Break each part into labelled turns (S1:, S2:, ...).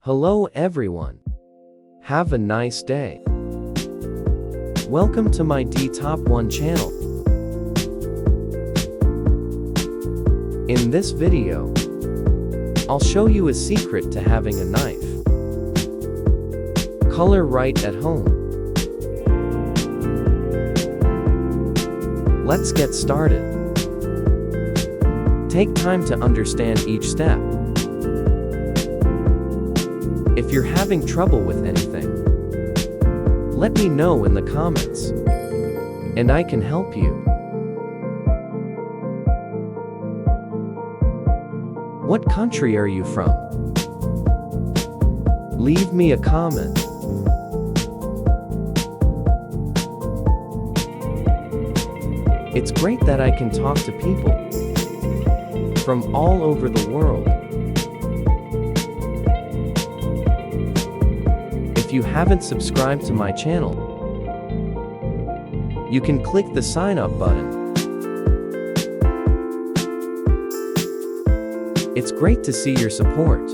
S1: Hello everyone. Have a nice day. Welcome to my D Top 1 channel. In this video, I'll show you a secret to having a knife. Color right at home. Let's get started. Take time to understand each step. If you're having trouble with anything, let me know in the comments, and I can help you. What country are you from? Leave me a comment. It's great that I can talk to people from all over the world. If you haven't subscribed to my channel, you can click the sign up button. It's great to see your support.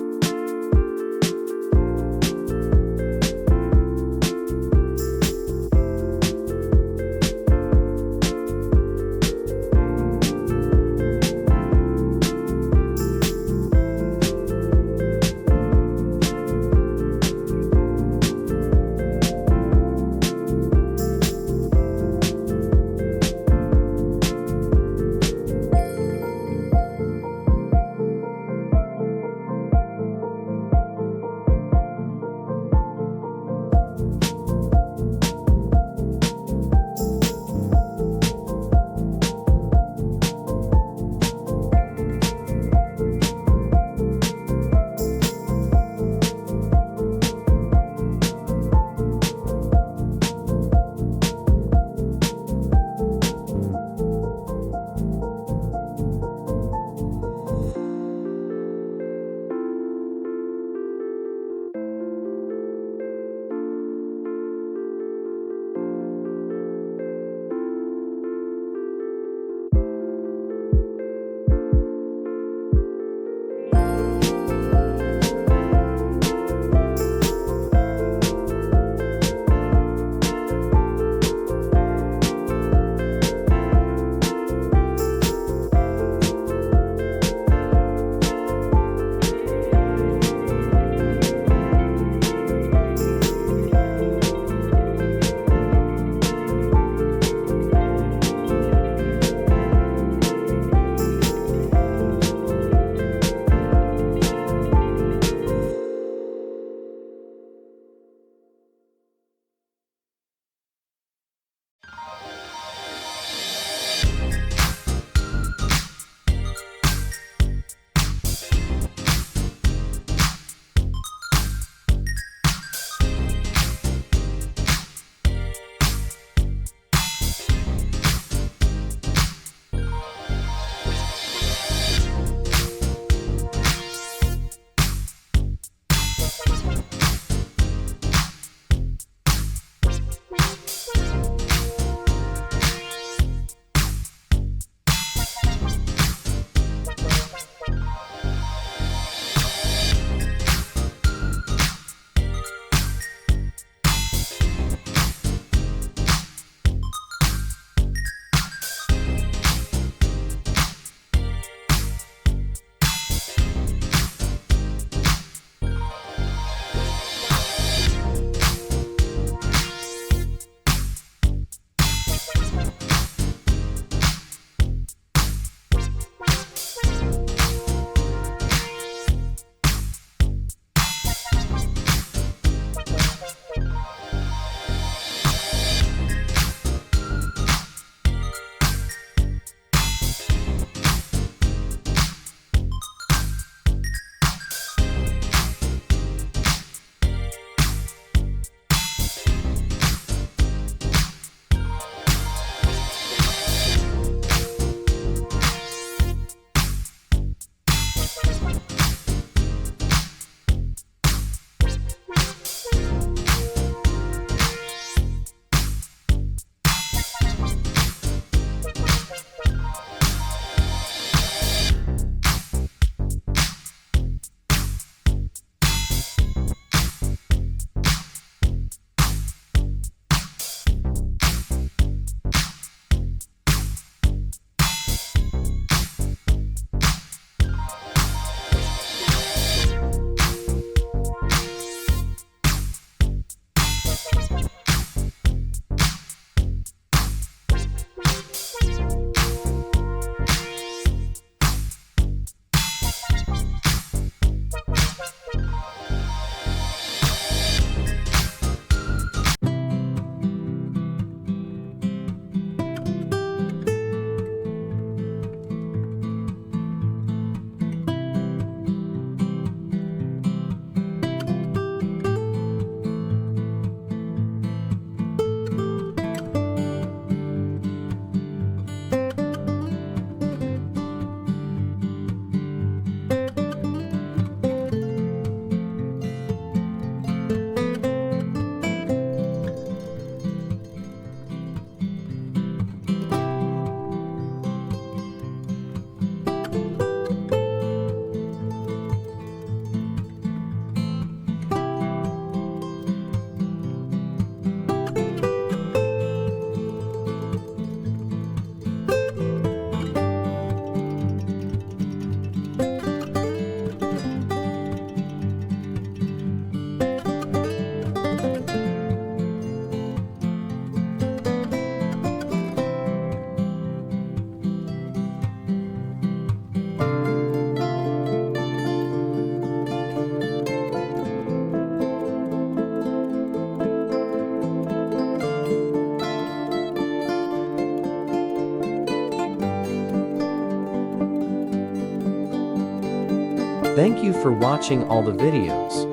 S1: Thank you for watching all the videos.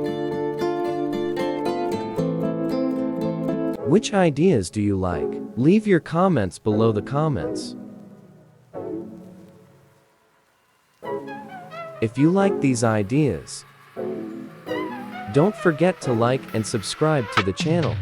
S1: Which ideas do you like? Leave your comments below the comments. If you like these ideas, don't forget to like and subscribe to the channel.